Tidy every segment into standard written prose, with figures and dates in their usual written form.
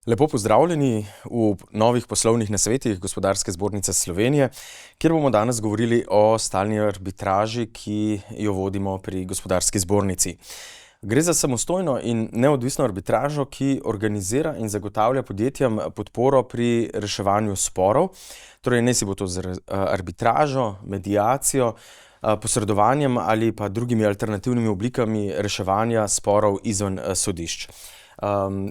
Lepo pozdravljeni v novih poslovnih nasvetih Gospodarske zbornice Slovenije, kjer bomo danes govorili o stalni arbitraži, ki jo vodimo pri Gospodarski zbornici. Gre za samostojno in neodvisno arbitražo, ki organizira in zagotavlja podjetjem podporo pri reševanju sporov. Torej, ne si bo to z arbitražo, mediacijo, posredovanjem ali pa drugimi alternativnimi oblikami reševanja sporov izven sodišč.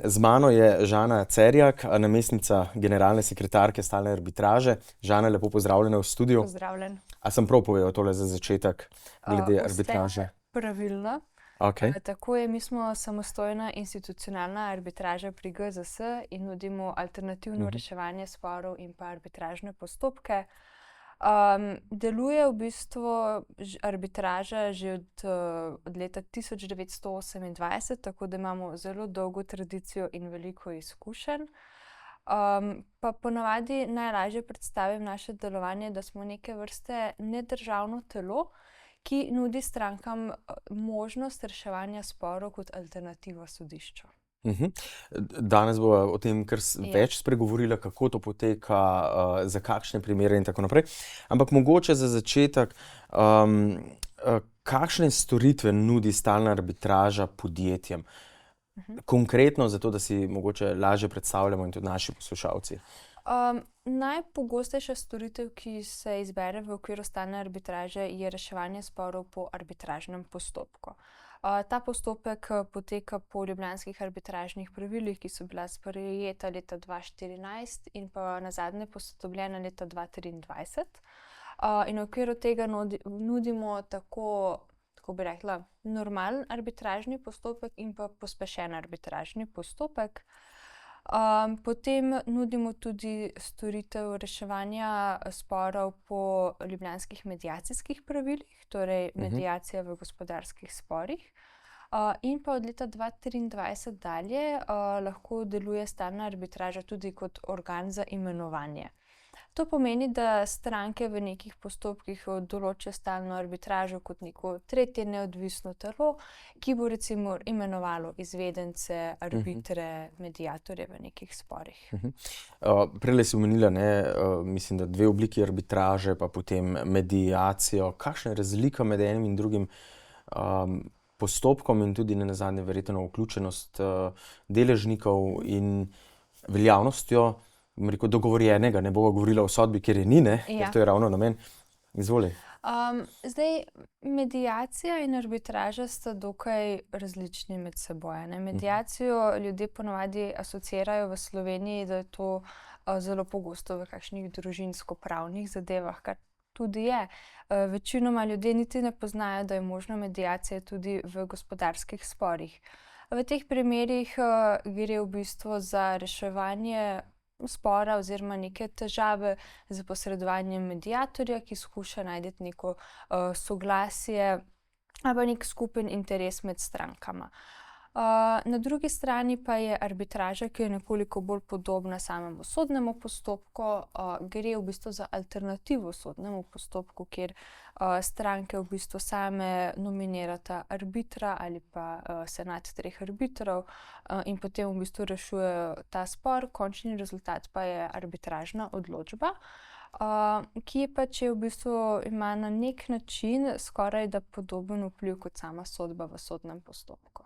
Z mano je Žana Cerjak, namestnica generalne sekretarke stalne arbitraže. Žana, lepo pozdravljena v studiu. Pozdravljen. A sem prav povedal tole za začetek glede arbitraže? Vse pravilno. Okay. Tako je, mi smo samostojna institucionalna arbitraža pri GZS in nudimo alternativno reševanje sporov in pa arbitražne postopke. Deluje v bistvu arbitraža že od leta 1928, tako da imamo zelo dolgo tradicijo in veliko izkušenj. Pa ponavadi najlažje predstavim naše delovanje, da smo neke vrste nedržavno telo, ki nudi strankam možnost reševanja sporov kot alternativo sodišču. Danes bo o tem kar več spregovorila, kako to poteka, za kakšne primere in tako naprej. Ampak mogoče za začetek, kakšne storitve nudi stalna arbitraža podjetjem? Konkretno zato, da si mogoče lažje predstavljamo in tudi naši poslušalci. Najpogostejša storitev, ki se izbere v okviru stalne arbitraže, je reševanje sporov po arbitražnem postopku. Ta postopek poteka po ljubljanskih arbitražnih pravilih, ki so bila sprejeta leta 2014 in pa nazadnje posodobljena leta 2023. In v okviru tega nudimo tako bi rekla, normalen arbitražni postopek in pa pospešen arbitražni postopek. Potem nudimo tudi storitev reševanja sporov po ljubljanskih mediacijskih pravilih, torej mediacija v gospodarskih sporih. In pa od leta 2023 dalje lahko deluje stalna arbitraža tudi kot organ za imenovanje. To pomeni, da stranke v nekih postopkih določijo stalno arbitražo kot neko tretje neodvisno telo, ki bo recimo imenovalo izvedence, arbitre, mediatorje v nekih sporih. Prejle si omenila, mislim, da dve obliki arbitraže, pa potem mediacijo. Kakšna je razlika med enim in drugim postopkom in tudi nenazadnje verjetno vključenost deležnikov in veljavnostjo dogovorjenega, ne bova govorila o sodbi, ker je ni, ker to je ravno namen. Izvoli. Mediacija in arbitraža sta dokaj različni med seboj. Mediacijo ljudje ponavadi asociirajo v Sloveniji, da je to zelo pogosto v kakšnih družinsko-pravnih zadevah, kar tudi je. Večinoma ljudje niti ne poznajo, da je možna mediacija tudi v gospodarskih sporih. V teh primerih gre v bistvu za reševanje spora oziroma neke težave z posredovanjem mediatorja, ki skuša najti neko soglasje ali pa nek skupen interes med strankama. Na drugi strani pa je arbitraža, ki je nekoliko bolj podobna samemu sodnemu postopku. Gre v bistvu za alternativo sodnemu postopku, kjer stranke v bistvu same nominirata arbitra ali pa senat treh arbitrov in potem v bistvu rešujejo ta spor. Končni rezultat pa je arbitražna odločba, ki je pač v bistvu ima na nek način skoraj da podoben vpliv kot sama sodba v sodnem postopku.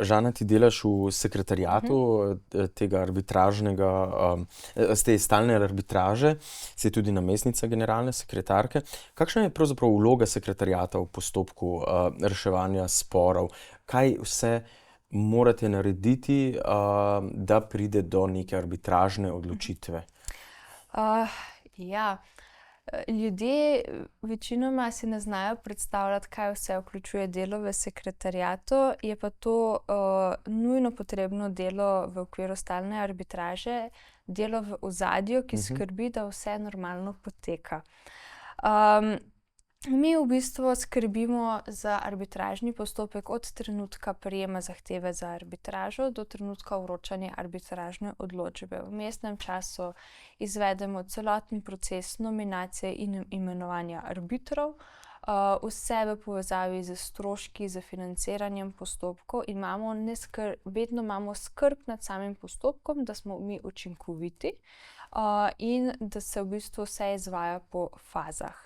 Žana, ti delaš v sekretariatu tega arbitražnega, te stalne arbitraže, si tudi namestnica generalne sekretarke. Kakšna je pravzaprav vloga sekretariata v postopku reševanja sporov? Kaj vse morate narediti, da pride do neke arbitražne odločitve? Ljudje večinoma si ne znajo predstavljati, kaj vse vključuje delo v sekretariatu, je pa to nujno potrebno delo v okviru stalne arbitraže, delo v ozadju, ki skrbi, da vse normalno poteka. Mi v bistvu skrbimo za arbitražni postopek od trenutka prejema zahteve za arbitražo do trenutka vročanja arbitražne odločbe. V vmesnem času izvedemo celoten proces nominacije in imenovanja arbitrov. vse v povezavi z stroški, z financiranjem postopkov in vedno imamo skrb nad samim postopkom, da smo mi učinkoviti, in da se v bistvu vse izvaja po fazah.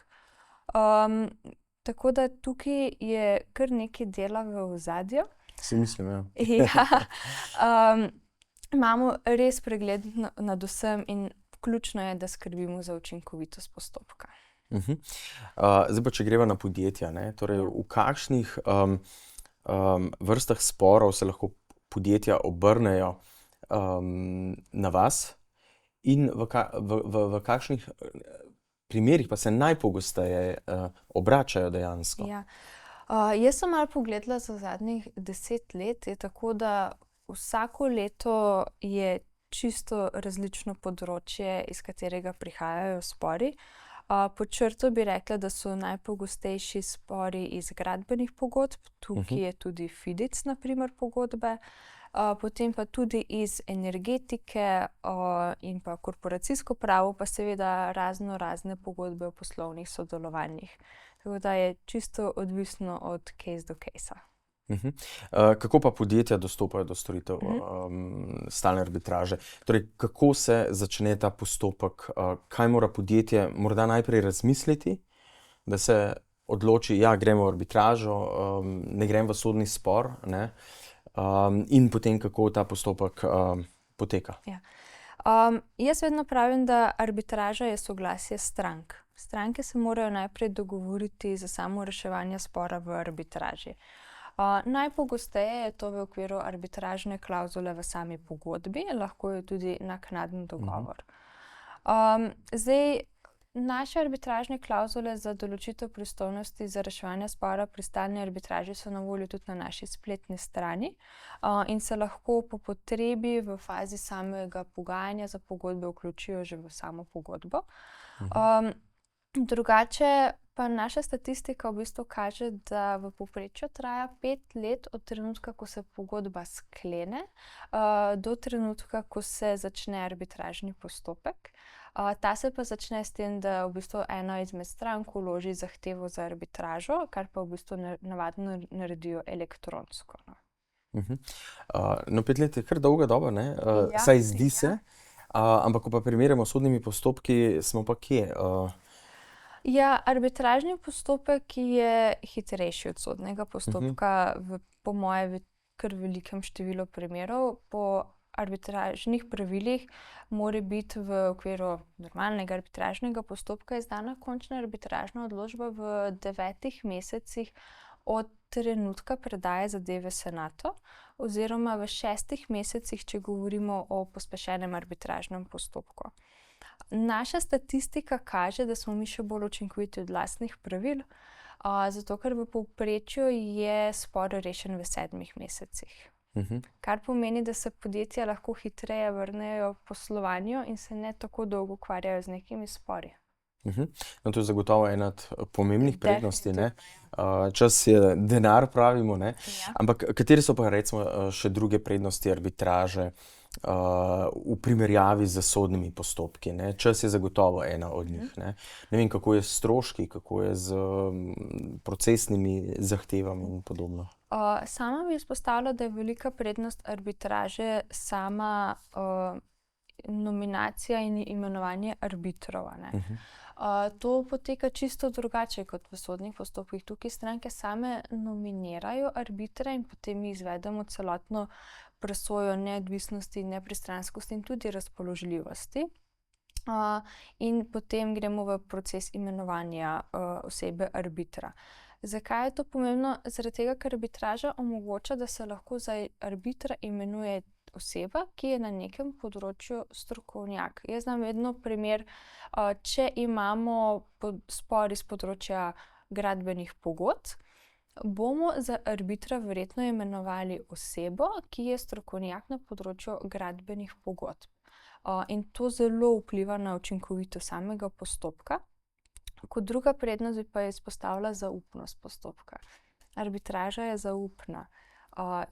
Tako da tukaj je kar nekaj dela v ozadju. Si mislim, ja. Ja. Imamo res pregled nad vsem in ključno je, da skrbimo za učinkovitost postopka. Zdaj pa, če greva na podjetja, ne? Torej, v kakšnih vrstah sporov se lahko podjetja obrnejo na vas in v kakšnih primerih pa se najpogosteje obračajo dejansko? Ja. Jaz sem malo pogledala za zadnjih 10 let, je tako, da vsako leto je čisto različno področje, iz katerega prihajajo spori. Pod črto bi rekla, da so najpogostejši spori iz gradbenih pogodb, tukaj je tudi FIDIC, na primer, pogodbe, potem pa tudi iz energetike in pa korporacijsko pravo, pa seveda razne pogodbe o poslovnih sodelovanjih. Tako da je čisto odvisno od case do casea. Kako pa podjetja dostopajo do storitev stalne arbitraže? Torej, kako se začne ta postopek? Kaj mora podjetje morda najprej razmisliti, da se odloči, ja, gremo v arbitražo, ne grem v sodni spor, ne? In potem, kako ta postopek poteka? Ja. Jaz vedno pravim, da arbitraža je soglasje strank. Stranke se morajo najprej dogovoriti za samo reševanje spora v arbitraži. Najpogosteje je to v okviru arbitražne klavzule v sami pogodbi, lahko je tudi naknadni dogovor. Zdaj, naše arbitražne klavzule za določitev pristojnosti za reševanje spora pri stalni arbitraži so na voljo tudi na naši spletni strani, in se lahko po potrebi v fazi samega pogajanja za pogodbe vključijo že v samo pogodbo. Drugače pa naša statistika v bistvu kaže, da v povprečju traja 5 let od trenutka, ko se pogodba sklene, do trenutka, ko se začne arbitražni postopek. Ta se pa začne s tem, da v bistvu ena izmed strank vloži zahtevo za arbitražo, kar pa v bistvu navadno naredijo elektronsko. No, 5 let je kar dolga doba, ne? Ja. Saj zdi se, ampak ko pa primerjamo s sodnimi postopki, smo pa kje? Ja, arbitražni postopek je hitrejši od sodnega postopka po moje kar velikem številu primerov. Po arbitražnih pravilih mora biti v okviru normalnega arbitražnega postopka izdana končna arbitražna odločba v 9 mesecih od trenutka predaje zadeve senatu oziroma v 6 mesecih, če govorimo o pospešenem arbitražnem postopku. Naša statistika kaže, da smo mi še bolj učinkoviti od lastnih pravil, zato ker v povprečju je spor rešen v 7 mesecih. Kar pomeni, da se podjetja lahko hitreje vrnejo poslovanju in se ne tako dolgo ukvarjajo z nekimi spori. No, to je zagotovo ena od pomembnih prednosti, ne? Čas je denar, pravimo, ne? Ja. Ampak katere so pa recimo še druge prednosti arbitraže v primerjavi z sodnimi postopki, ne? Čas je zagotovo ena od njih, ne? Ne vem, kako je s stroški, kako je z procesnimi zahtevami in podobno. Sama bi izpostavila, da je velika prednost arbitraže sama nominacija in imenovanje arbitrov, ne. To poteka čisto drugače kot v sodnih postopkih. Tukaj stranke same nominirajo arbitre in potem mi izvedemo celotno presojo neodvisnosti, nepristranskosti in tudi razpoložljivosti. In potem gremo v proces imenovanja osebe arbitra. Zakaj je to pomembno? Zaradi tega, ker arbitraža omogoča, da se lahko za arbitra imenuje oseba, ki je na nekem področju strokovnjak. Jaz znam vedno primer, če imamo spor iz področja gradbenih pogodb, bomo za arbitra verjetno imenovali osebo, ki je strokovnjak na področju gradbenih pogodb. In to zelo vpliva na učinkovitost samega postopka. Kot druga prednost bi pa izpostavila zaupnost postopka. Arbitraža je zaupna.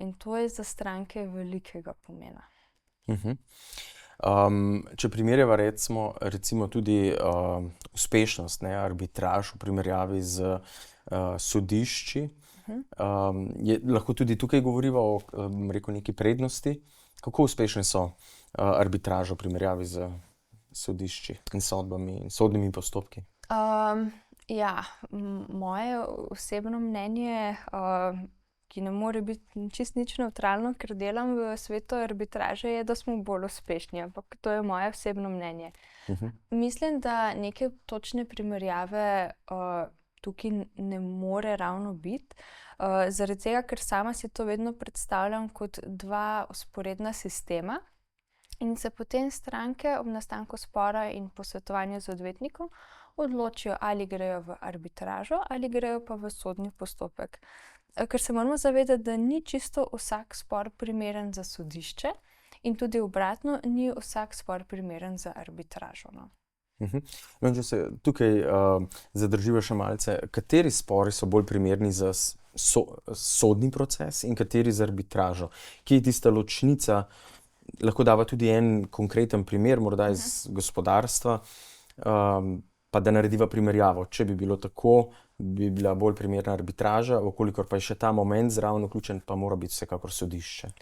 In to je za stranke velikega pomena. Če primerjava recimo tudi uspešnost, ne, arbitraž v primerjavi z sodišči, lahko tudi tukaj govoriva o, rekel, neki prednosti. Kako uspešne so arbitraže v primerjavi z sodišči in sodbami in sodnimi postopki? Ja, moje osebno mnenje, ki ne more biti čisto nič nevtralno, ker delam v svetu arbitraže, je, da smo bolj uspešni, ampak to je moje osebno mnenje. Mislim, da neke točne primerjave tukaj ne more ravno biti, zaradi tega, ker sama si to vedno predstavljam kot dva vzporedna sistema in se potem stranke ob nastanku spora in posvetovanju z odvetnikom odločijo, ali grejo v arbitražo ali grejo pa v sodni postopek. Ker se moramo zavedati, da ni čisto vsak spor primeren za sodišče in tudi obratno, ni vsak spor primeren za arbitražo, no. No, in če se tukaj zadrživa še malce, kateri spori so bolj primerni za sodni proces in kateri za arbitražo? Kje je tista ločnica? Lahko dava tudi en konkreten primer, morda iz gospodarstva, pa da narediva primerjavo. Če bi bilo tako, bi bila bolj primerna arbitraža, okolikor pa je še ta moment zraven vključen, pa mora biti vsekakor sodišče.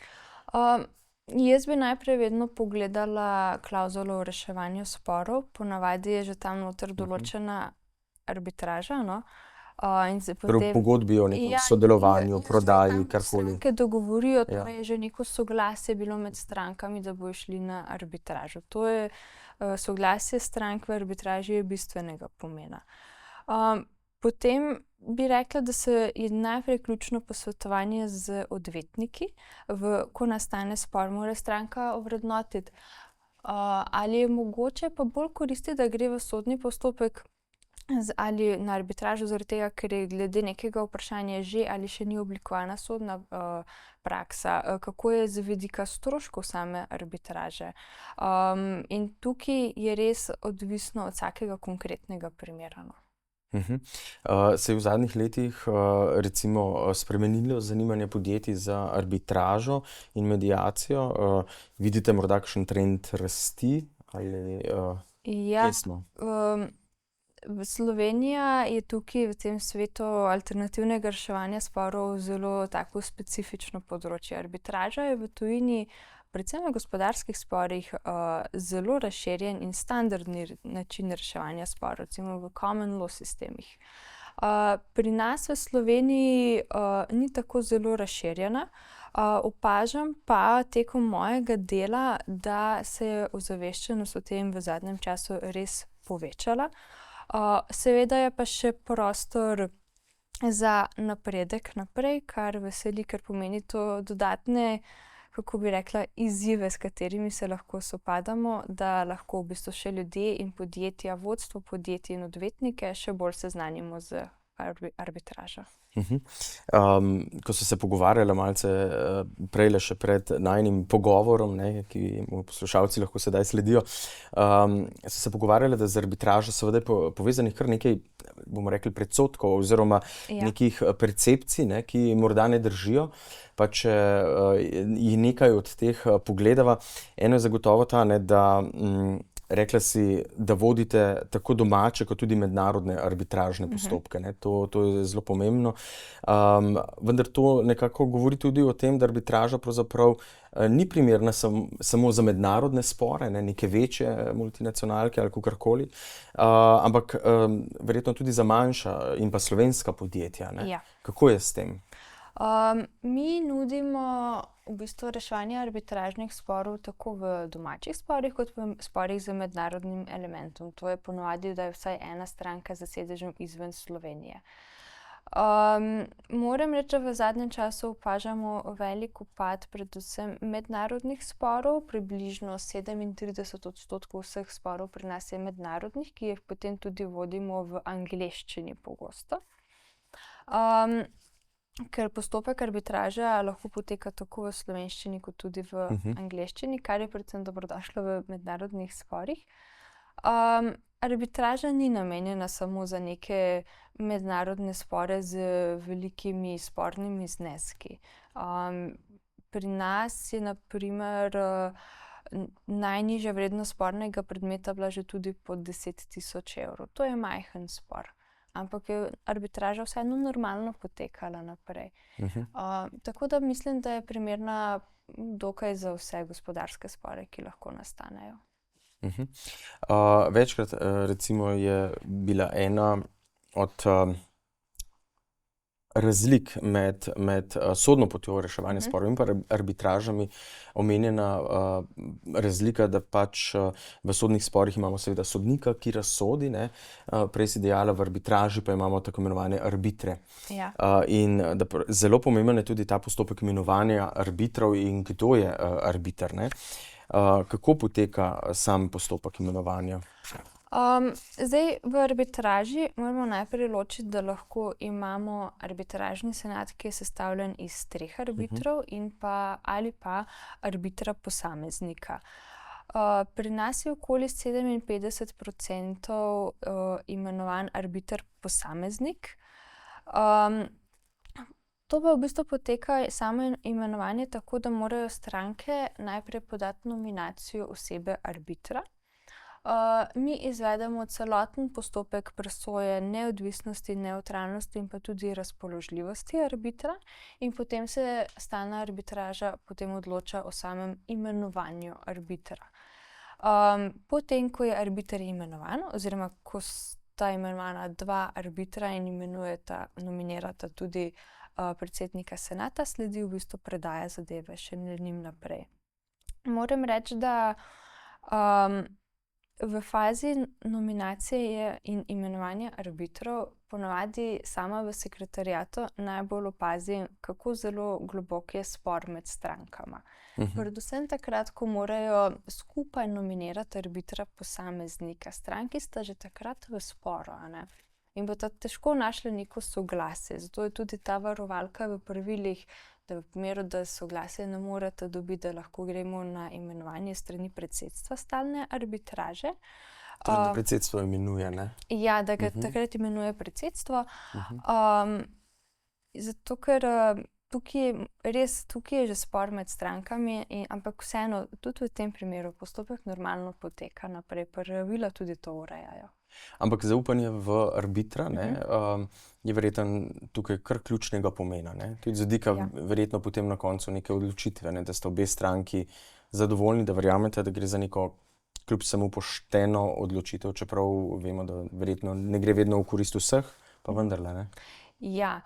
Jaz bi najprej vedno pogledala klavzulo o reševanju sporov, ponavadi je že tam noter določena arbitraža, no. In se Torej v pogodbi o nekem sodelovanju, prodaji, karkoli. Stranke dogovorijo, torej je že neko soglasje bilo med strankami, da bojo šli na arbitražo. To je soglasje strank v arbitraži je bistvenega pomena. Potem bi rekla, da je najprej ključno posvetovanje z odvetniki. Ko nastane spor, mora stranka ovrednotiti, ali je mogoče pa bolj koristiti, da gre v sodni postopek ali na arbitražo, zaradi tega, ker je glede nekega vprašanja že ali še ni oblikovana sodna praksa, kako je z vidika stroškov same arbitraže. In tukaj je res odvisno od vsakega konkretnega primera, no. Se je v zadnjih letih recimo spremenilo zanimanje podjetij za arbitražo in mediacijo? Vidite morda kakšen trend rasti ali kje smo? Slovenija je tukaj v tem svetu alternativnega reševanja sporov zelo tako specifično področje. Arbitraža je v tujini, predvsem v gospodarskih sporih, zelo razširjen in standardni način reševanja sporov, recimo v common law sistemih. Pri nas v Sloveniji ni tako zelo razširjena, opažam pa tekom mojega dela, da se je ozaveščenost o tem v zadnjem času res povečala. Seveda je pa še prostor za napredek naprej, kar veseli, ker pomeni to dodatne, kako bi rekla, izzive, s katerimi se lahko spopadamo, da lahko v bistvu še ljudje in podjetja, vodstvo podjetij in odvetnike še bolj seznanimo z arbitražo. Ko so se pogovarjali malce prejle še pred najinim pogovorom, ne, ki mu poslušalci lahko sedaj sledijo, so se pogovarjali, da z arbitražo seveda je povezanih kar nekaj, bomo rekli, predsodkov oziroma nekih percepcij, ne, ki morda ne držijo, pa če jih nekaj od teh pogledava. Eno je zagotovo ta, ne, da rekla si, da vodite tako domače kot tudi mednarodne arbitražne postopke, ne. To je zelo pomembno. Vendar to nekako govori tudi o tem, da arbitraža pravzaprav ni primerna samo za mednarodne spore, ne, neke večje multinacionalke ali kakorkoli, ampak verjetno tudi za manjša in pa slovenska podjetja, ne. Ja. Kako je s tem? Mi nudimo v bistvu reševanje arbitražnih sporov tako v domačih sporih kot v sporih z mednarodnim elementom. To je ponavadi, da je vsaj ena stranka s sedežem izven Slovenije. Moram reči, da v zadnjem času opažamo velik upad predvsem mednarodnih sporov, približno 37% vseh sporov pri nas je mednarodnih, ki jih potem tudi vodimo v angleščini pogosto. Ker postopek arbitraže lahko poteka tako v slovenščini kot tudi v angleščini, kar je predvsem dobrodošlo v mednarodnih sporih. Arbitraža ni namenjena samo za neke mednarodne spore z velikimi spornimi zneski. Pri nas je na primer najnižja vrednost spornega predmeta bila že tudi pod 10.000 evrov. To je majhen spor, ampak je arbitraža vseeno normalno potekala naprej. Tako da mislim, da je primerna dokaj za vse gospodarske spore, ki lahko nastanejo. Večkrat recimo je bila ena od razlik med sodno potjo reševanja sporov in pa arbitražami omenjena razlika, da pač v sodnih sporih imamo seveda sodnika, ki razsodi, ne, prej si dejala, v arbitraži pa imamo tako imenovane arbitre. Ja. In da zelo pomemben je tudi ta postopek imenovanja arbitrov in kdo je arbiter, ne. Kako poteka sam postopek imenovanja? Zdaj, v arbitraži moramo najprej ločiti, da lahko imamo arbitražni senat, ki je sestavljen iz 3 arbitrov ali pa arbitra posameznika. Pri nas je okoli 57% imenovan arbiter posameznik. To pa v bistvu poteka samo imenovanje tako, da morajo stranke najprej podati nominacijo osebe arbitra. Mi izvedemo celoten postopek presoje neodvisnosti, nevtralnosti in pa tudi razpoložljivosti arbitra in potem se stalna arbitraža potem odloča o samem imenovanju arbitra. Potem, ko je arbiter imenovan oziroma ko sta imenovana 2 arbitra in nominirata tudi predsednika senata, sledi v bistvu predaja zadeve še njim naprej. Moram reči, da v fazi nominacije in imenovanja arbitrov ponavadi sama v sekretariatu najbolj opazim, kako zelo globok je spor med strankama. Predvsem takrat, ko morajo skupaj nominirati arbitra posameznika. Stranki sta že takrat v sporu, a ne? In bosta težko našli neko soglasje. Zato je tudi ta varovalka v pravilih, da v primeru, da soglasje ne morete dobiti, da lahko gremo na imenovanje strani predsedstva stalne arbitraže. Torej, da predsedstvo imenuje, ne? Ja, da ga takrat imenuje predsedstvo. Zato, ker tukaj je že spor med strankami, ampak vseeno, tudi v tem primeru postopek normalno poteka naprej, pravila tudi to urejajo. Ampak zaupanje v arbitra, ne, je verjetno tukaj kar ključnega pomena, ne? Tudi z vidika verjetno potem na koncu neke odločitve, ne, da sta obe stranki zadovoljni, da verjamete, da gre za neko kljub vsemu pošteno odločitev, čeprav vemo, da verjetno ne gre vedno v korist vseh, pa vendarle, ne? Ja,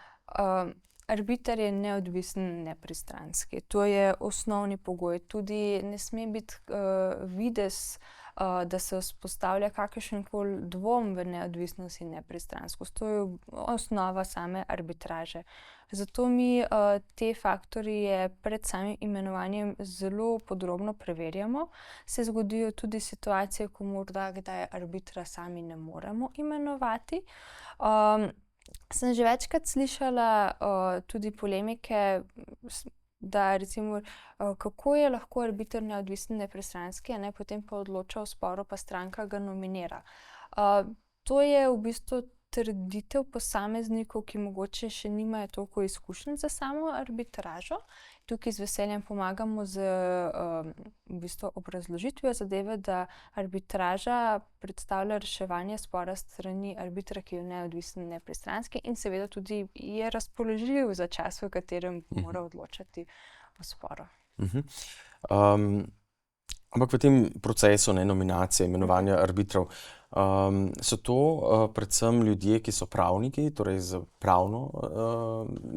arbiter je neodvisen, nepristranski. To je osnovni pogoj. Tudi ne sme biti videz, da se vzpostavlja kakršenkoli dvom v neodvisnost in nepristranskost. To je osnova same arbitraže. Zato mi te faktorje pred samim imenovanjem zelo podrobno preverjamo. Se zgodijo tudi situacije, ko morda kdaj arbitra sami ne moremo imenovati. Sem že večkrat slišala tudi polemike, da recimo, kako je lahko arbiter neodvisen, nepristranski, a ne, potem pa odloča o sporu, pa stranka ga nominira. To je v bistvu trditev posameznikov, ki mogoče še nimajo toliko izkušenj za samo arbitražo. Tukaj z veseljem pomagamo z v bistvu obrazložitvijo zadeve, da arbitraža predstavlja reševanje spora strani arbitra, ki je neodvisen, nepristranski in seveda tudi je razpoložljiv za čas, v katerem mora odločati o sporu. Ampak v tem procesu, ne, nominacije, imenovanja arbitrov, so to predvsem ljudje, ki so pravniki, torej z pravno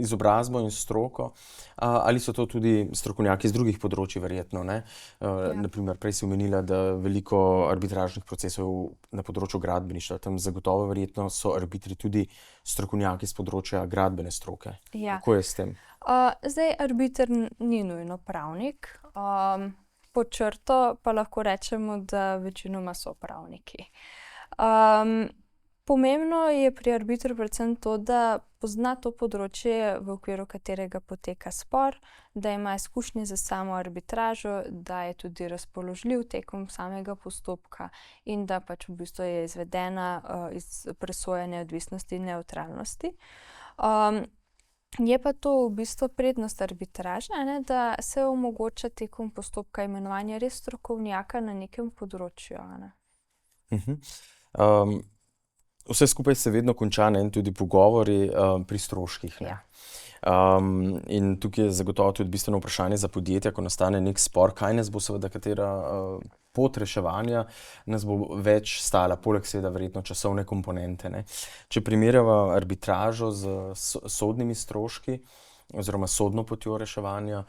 izobrazbo in stroko, ali so to tudi strokovnjaki z drugih področij verjetno, ne? Na primer, prej si omenila, da veliko arbitražnih procesov na področju gradbeništva, tam zagotovo verjetno so arbitri tudi strokovnjaki s področja gradbene stroke. Ja. Kako je s tem? Zdaj, arbiter ni nujno pravnik. Pod črto pa lahko rečemo, da večinoma so pravniki. Pomembno je pri arbitru predvsem to, da pozna to področje, v okviru katerega poteka spor, da ima izkušnje za samo arbitražo, da je tudi razpoložljiv tekom samega postopka in da pač v bistvu je izvedena iz presoje neodvisnosti in nevtralnosti. Je pa to v bistvu prednost arbitraže, da se omogoča tekom postopka imenovanja res strokovnjaka na nekem področju. Vse skupaj se vedno konča, tudi pogovori pri stroških. Ja. In tukaj je zagotovo tudi bistveno vprašanje za podjetja, ko nastane nek spor, kaj nas bo seveda katera pot reševanja nas bo več stala, poleg seveda verjetno časovne komponente. Če primerjava arbitražo z sodnimi stroški oziroma sodno potjo reševanja,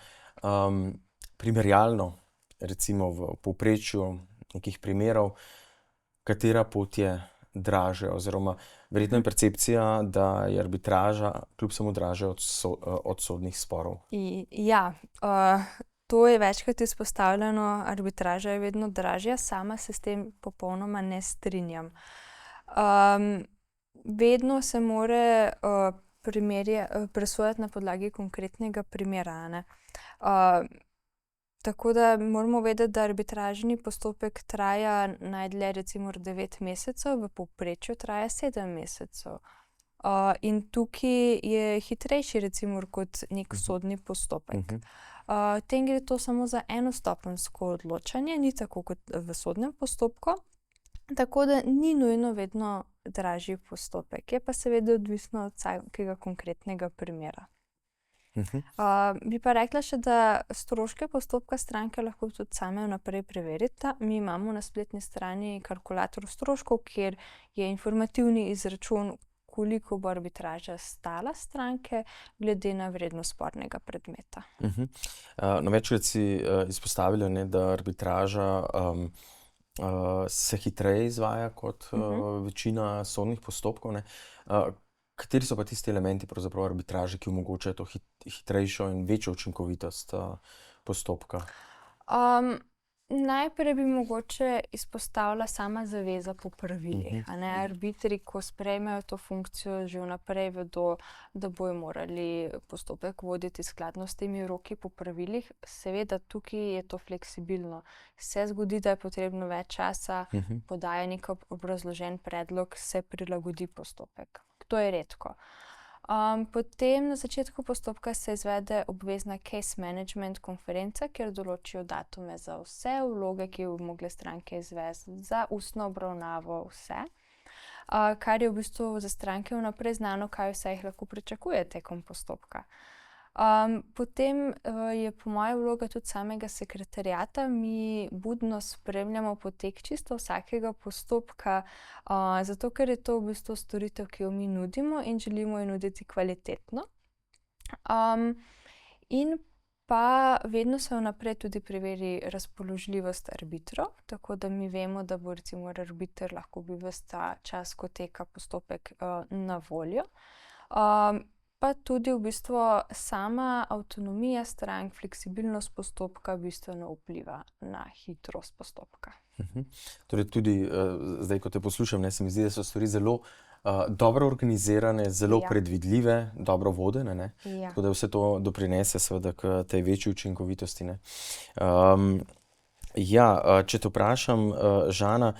primerjalno, recimo v povprečju nekih primerov, katera pot je dražja, oziroma verjetno je percepcija, da je arbitraža kljub samo dražja od sodnih sporov. Ja, to je večkrat izpostavljeno, arbitraža je vedno dražja, sama se s tem popolnoma ne strinjam. Vedno se mora presojati na podlagi konkretnega primera, Tako da moramo vedeti, da arbitražni postopek traja najdlje recimo 9 mesecev, v povprečju traja 7 mesecev. In tukaj je hitrejši recimo kot nek sodni postopek. Tem gre to samo za enostopenjsko odločanje, ni tako kot v sodnem postopku, tako da ni nujno vedno dražji postopek. Je pa seveda odvisno od vsakega konkretnega primera. Bi pa rekla še, da stroške postopka stranke lahko tudi same vnaprej preverite. Mi imamo na spletni strani kalkulator stroškov, kjer je informativni izračun, koliko bo arbitraža stala stranke, glede na vrednost spornega predmeta. No, večkrat si izpostavili, da arbitraža se hitreje izvaja kot večina sodnih postopkov. Kateri so pa tisti elementi pravzaprav arbitraže, ki omogočajo to hitrejšo in večjo učinkovitost postopka? Najprej bi mogoče izpostavila sama zaveza po pravilih. Arbitri, ko sprejmejo to funkcijo, že vnaprej vedo, da bojo morali postopek voditi skladno s temi roki po pravilih. Seveda tukaj je to fleksibilno. Se zgodi, da je potrebno več časa, podaja nek obrazložen predlog, se prilagodi postopek. To je redko. Potem na začetku postopka se izvede obvezna case management konferenca, kjer določijo datume za vse vloge, ki bi mogle stranke izvesti, za ustno obravnavo, vse. Kar je v bistvu za stranke vnaprej znano, kaj vse jih lahko pričakuje tekom postopka. Potem je po moja vloga tudi samega sekretariata. Mi budno spremljamo potek čisto vsakega postopka, zato ker je to v bistvu storitev, ki jo mi nudimo in želimo jo nuditi kvalitetno. In pa vedno se vnaprej tudi preveri razpoložljivost arbitrov, tako da mi vemo, da bo recimo arbiter lahko bil ves ta čas, ko teka postopek, na voljo. Pa tudi v bistvu sama avtonomija strank, fleksibilnost postopka bistveno vpliva na hitrost postopka. Torej tudi zdaj, ko te poslušam, se mi zdi, da so stvari zelo dobro organizirane, zelo predvidljive, dobro vodene, tako da vse to doprinese seveda k tej večji učinkovitosti. Če te vprašam, Žana,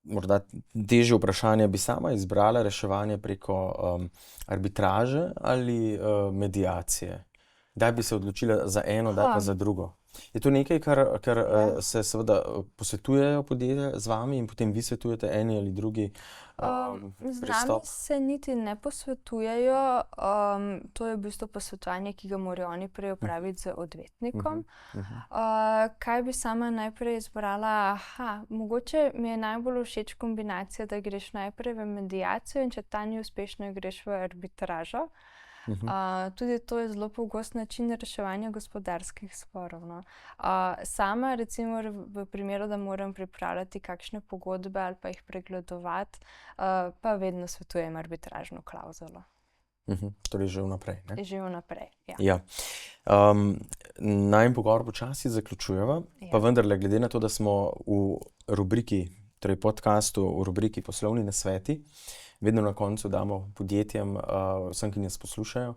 morda težje vprašanje, bi sama izbrala reševanje preko arbitraže ali mediacije? Kdaj bi se odločila za eno, kdaj pa za drugo? Je to nekaj, kar se seveda posvetujejo podjetja z vami in potem vi svetujete eni ali drugi pristop? Z nami se niti ne posvetujejo, to je v bistvu posvetovanje, ki ga morajo oni prej opraviti z odvetnikom. Kaj bi sama najprej izbrala? Mogoče mi je najbolj všeč kombinacija, da greš najprej v mediacijo in če ta ni uspešna, greš v arbitražo. Tudi to je zelo pogost način reševanja gospodarskih sporov. Sama recimo v primeru, da moram pripravljati kakšne pogodbe ali pa jih pregledovati, pa vedno svetujem arbitražno klavzulo. Torej že vnaprej, ne? Že vnaprej, ja. Najin pogovor počasi zaključujeva, pa vendarle, glede na to, da smo v rubriki, torej podcastu, v rubriki Poslovni nasveti, vedno na koncu damo podjetjem, vsem, ki nas poslušajo,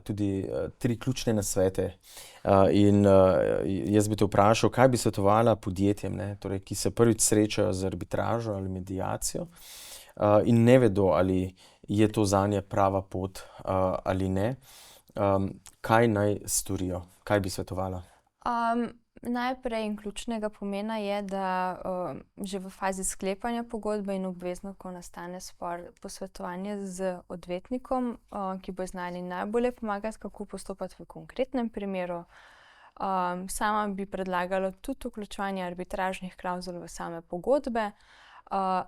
tudi 3 ključne nasvete. In jaz bi te vprašal, kaj bi svetovala podjetjem, torej, ki se prvič srečajo z arbitražo ali mediacijo in ne vedo, ali je to zanje prava pot ali ne. Kaj naj storijo? Kaj bi svetovala? Najprej in ključnega pomena je, da že v fazi sklepanja pogodbe in obvezno, ko nastane spor, posvetovanje z odvetnikom, ki bo znali najbolje pomagati, kako postopati v konkretnem primeru. Sama bi predlagala tudi vključevanje arbitražnih klavzul v same pogodbe.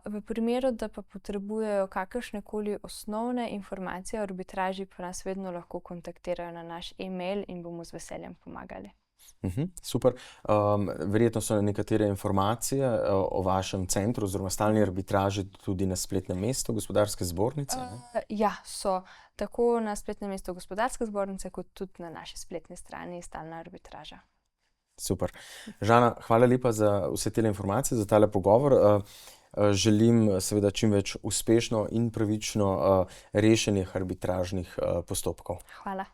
V primeru, da pa potrebujejo kakršnekoli osnovne informacije o arbitraži, pa nas vedno lahko kontaktirajo na naš e-mail in bomo z veseljem pomagali. Super. Verjetno so nekatere informacije o vašem centru oziroma stalni arbitraži tudi na spletnem mestu Gospodarske zbornice, ne? Ja, so tako na spletnem mestu Gospodarske zbornice, kot tudi na naši spletni strani Stalna arbitraža. Super. Žana, hvala lepa za vse te informacije, za tale pogovor. Želim seveda čim več uspešno in pravično rešenih arbitražnih postopkov. Hvala.